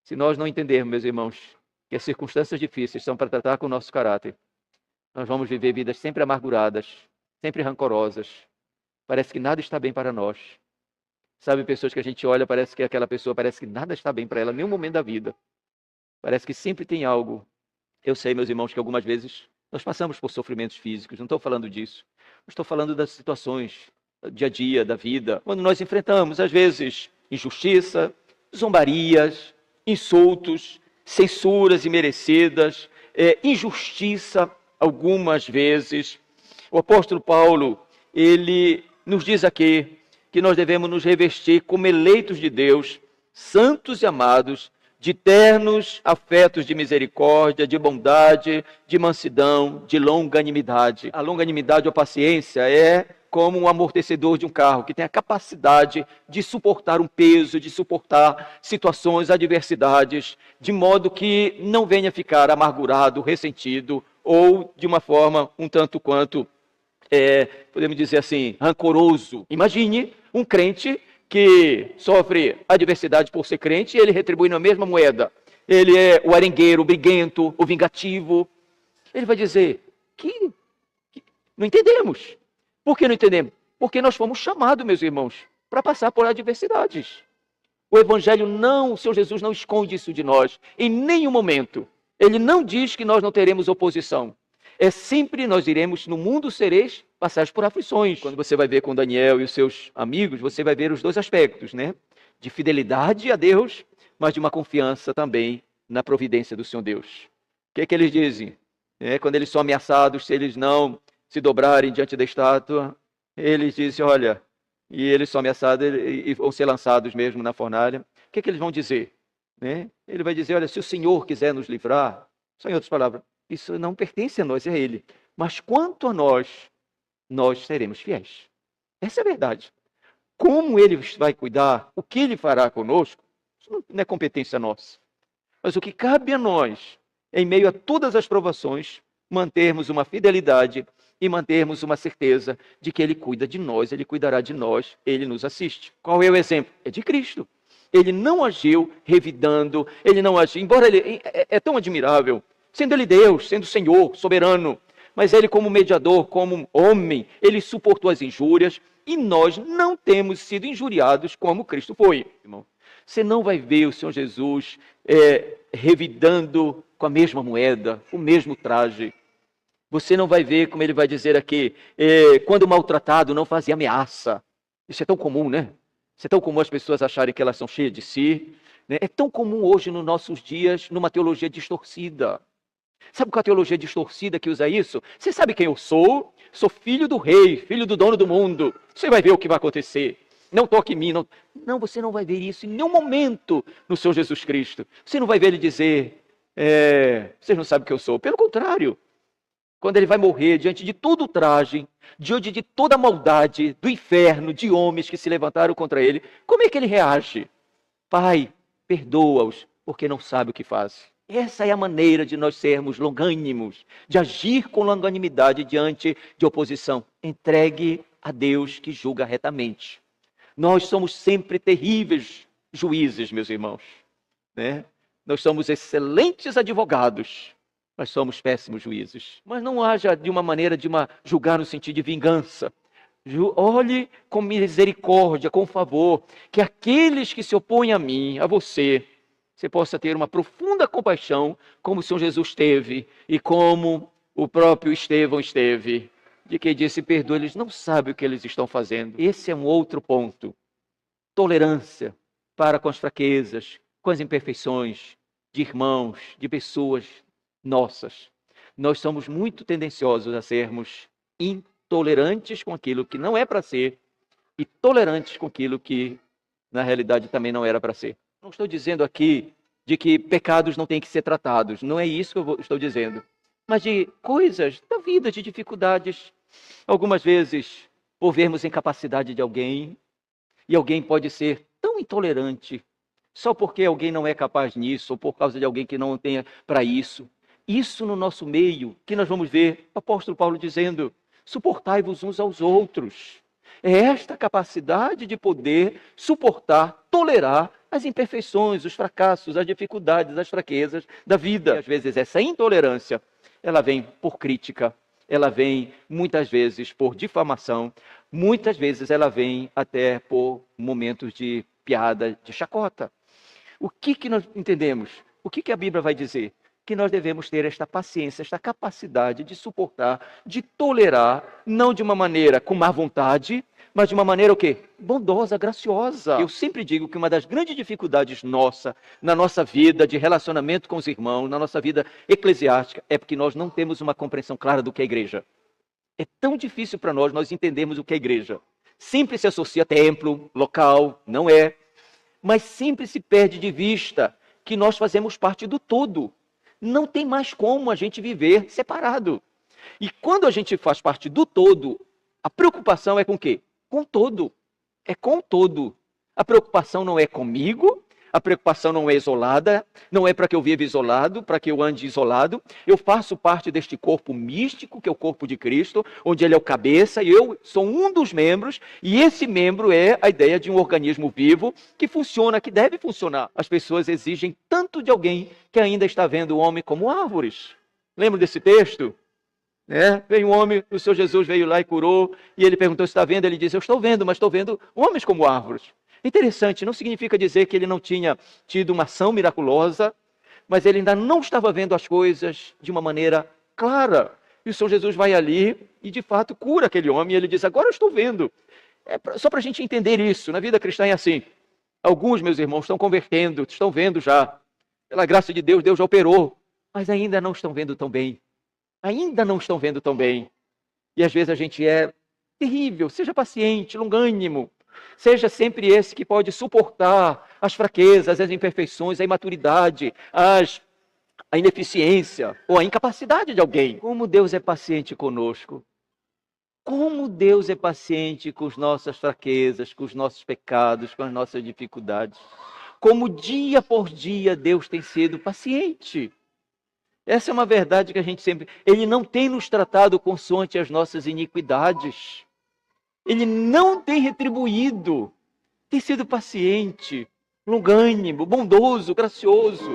Se nós não entendermos, meus irmãos, que as circunstâncias difíceis são para tratar com o nosso caráter, nós vamos viver vidas sempre amarguradas, sempre rancorosas. Parece que nada está bem para nós. Sabe, pessoas que a gente olha, parece que aquela pessoa, parece que nada está bem para ela, em nenhum momento da vida. Parece que sempre tem algo. Eu sei, meus irmãos, que algumas vezes nós passamos por sofrimentos físicos, não estou falando disso. Estou falando das situações do dia a dia, da vida, quando nós enfrentamos, às vezes, injustiça, zombarias, insultos, censuras imerecidas, injustiça, algumas vezes. O apóstolo Paulo, ele nos diz aqui que nós devemos nos revestir como eleitos de Deus, santos e amados, de ternos afetos de misericórdia, de bondade, de mansidão, de longanimidade. A longanimidade ou paciência é como um amortecedor de um carro, que tem a capacidade de suportar um peso, de suportar situações, adversidades, de modo que não venha ficar amargurado, ressentido, ou de uma forma um tanto quanto, podemos dizer assim, rancoroso. Imagine um crente que sofre adversidade por ser crente, e ele retribui na mesma moeda. Ele é o arengueiro, o briguento, o vingativo. Ele vai dizer que não entendemos. Por que não entendemos? Porque nós fomos chamados, meus irmãos, para passar por adversidades. O Evangelho não, o Senhor Jesus não esconde isso de nós, em nenhum momento. Ele não diz que nós não teremos oposição. É sempre nós iremos, no mundo sereis, passar por aflições. Quando você vai ver com Daniel e os seus amigos, você vai ver os dois aspectos, né? De fidelidade a Deus, mas de uma confiança também na providência do Senhor Deus. O que é que eles dizem? Quando eles são ameaçados, se eles não se dobrarem diante da estátua, eles dizem, olha, e eles são ameaçados e vão ser lançados mesmo na fornalha. O que é que eles vão dizer? Ele vai dizer, olha, se o Senhor quiser nos livrar, só em outras palavras, isso não pertence a nós, é a Ele. Mas quanto a nós seremos fiéis. Essa é a verdade. Como Ele vai cuidar, o que Ele fará conosco, isso não é competência nossa. Mas o que cabe a nós, em meio a todas as provações, mantermos uma fidelidade e mantermos uma certeza de que Ele cuida de nós, Ele cuidará de nós, Ele nos assiste. Qual é o exemplo? É de Cristo. Ele não agiu revidando, Ele não agiu, embora Ele é tão admirável, sendo Ele Deus, sendo Senhor, soberano, mas Ele como mediador, como homem, Ele suportou as injúrias e nós não temos sido injuriados como Cristo foi, irmão. Você não vai ver o Senhor Jesus revidando com a mesma moeda, o mesmo traje. Você não vai ver, como ele vai dizer aqui, quando maltratado não fazia ameaça. Isso é tão comum, né? Isso é tão comum as pessoas acharem que elas são cheias de si. Né? É tão comum hoje nos nossos dias, numa teologia distorcida. Sabe qual é a teologia distorcida que usa isso? Você sabe quem eu sou? Sou filho do rei, filho do dono do mundo. Você vai ver o que vai acontecer. Não toque em mim. Não, você não vai ver isso em nenhum momento no Senhor Jesus Cristo. Você não vai ver Ele dizer, vocês não sabem quem eu sou. Pelo contrário, quando Ele vai morrer diante de todo o traje, diante de toda a maldade do inferno, de homens que se levantaram contra Ele, como é que Ele reage? Pai, perdoa-os, porque não sabem o que fazem. Essa é a maneira de nós sermos longânimos, de agir com longanimidade diante de oposição. Entregue a Deus que julga retamente. Nós somos sempre terríveis juízes, meus irmãos. Né? Nós somos excelentes advogados, mas somos péssimos juízes. Mas não haja de uma maneira de julgar no sentido de vingança. Olhe com misericórdia, com favor, que aqueles que se opõem a mim, a você possa ter uma profunda compaixão, como o Senhor Jesus teve e como o próprio Estevão esteve, de que disse, perdoa, eles não sabem o que eles estão fazendo. Esse é um outro ponto. Tolerância para com as fraquezas, com as imperfeições de irmãos, de pessoas nossas. Nós somos muito tendenciosos a sermos intolerantes com aquilo que não é para ser e tolerantes com aquilo que, na realidade, também não era para ser. Não estou dizendo aqui de que pecados não têm que ser tratados. Não é isso que eu estou dizendo. Mas de coisas da vida, de dificuldades. Algumas vezes, por vermos a incapacidade de alguém, e alguém pode ser tão intolerante, só porque alguém não é capaz nisso, ou por causa de alguém que não tenha para isso. Isso no nosso meio, que nós vamos ver o apóstolo Paulo dizendo, suportai-vos uns aos outros. É esta capacidade de poder suportar, tolerar as imperfeições, os fracassos, as dificuldades, as fraquezas da vida. E às vezes essa intolerância, ela vem por crítica, ela vem muitas vezes por difamação, muitas vezes ela vem até por momentos de piada, de chacota. O que nós entendemos? O que a Bíblia vai dizer? Que nós devemos ter esta paciência, esta capacidade de suportar, de tolerar, não de uma maneira com má vontade, mas de uma maneira o quê? Bondosa, graciosa. Eu sempre digo que uma das grandes dificuldades nossa, na nossa vida de relacionamento com os irmãos, na nossa vida eclesiástica, é porque nós não temos uma compreensão clara do que é igreja. É tão difícil para nós entendermos o que é igreja. Sempre se associa a templo, local, não é. Mas sempre se perde de vista que nós fazemos parte do todo. Não tem mais como a gente viver separado. E quando a gente faz parte do todo, a preocupação é com o quê? Com o todo. É com o todo. A preocupação não é comigo, a preocupação não é isolada, não é para que eu viva isolado, para que eu ande isolado. Eu faço parte deste corpo místico, que é o corpo de Cristo, onde ele é o cabeça e eu sou um dos membros, e esse membro é a ideia de um organismo vivo que funciona, que deve funcionar. As pessoas exigem tanto de alguém que ainda está vendo o homem como árvores. Lembra desse texto? Veio um homem, o Senhor Jesus veio lá e curou, e ele perguntou se está vendo, ele disse, eu estou vendo, mas estou vendo homens como árvores. Interessante, não significa dizer que ele não tinha tido uma ação miraculosa, mas ele ainda não estava vendo as coisas de uma maneira clara. E o Senhor Jesus vai ali e de fato cura aquele homem, e ele diz, agora eu estou vendo. Só para a gente entender isso, na vida cristã é assim. Alguns, meus irmãos, estão convertendo, estão vendo já. Pela graça de Deus, Deus já operou, mas ainda não estão vendo tão bem. Ainda não estão vendo tão bem. E às vezes a gente é terrível, seja paciente, longânimo. Seja sempre esse que pode suportar as fraquezas, as imperfeições, a imaturidade, a ineficiência ou a incapacidade de alguém. Como Deus é paciente conosco. Como Deus é paciente com as nossas fraquezas, com os nossos pecados, com as nossas dificuldades. Como dia por dia Deus tem sido paciente. Essa é uma verdade que a gente sempre... Ele não tem nos tratado consoante as nossas iniquidades. Ele não tem retribuído. Tem sido paciente, longânimo, bondoso, gracioso.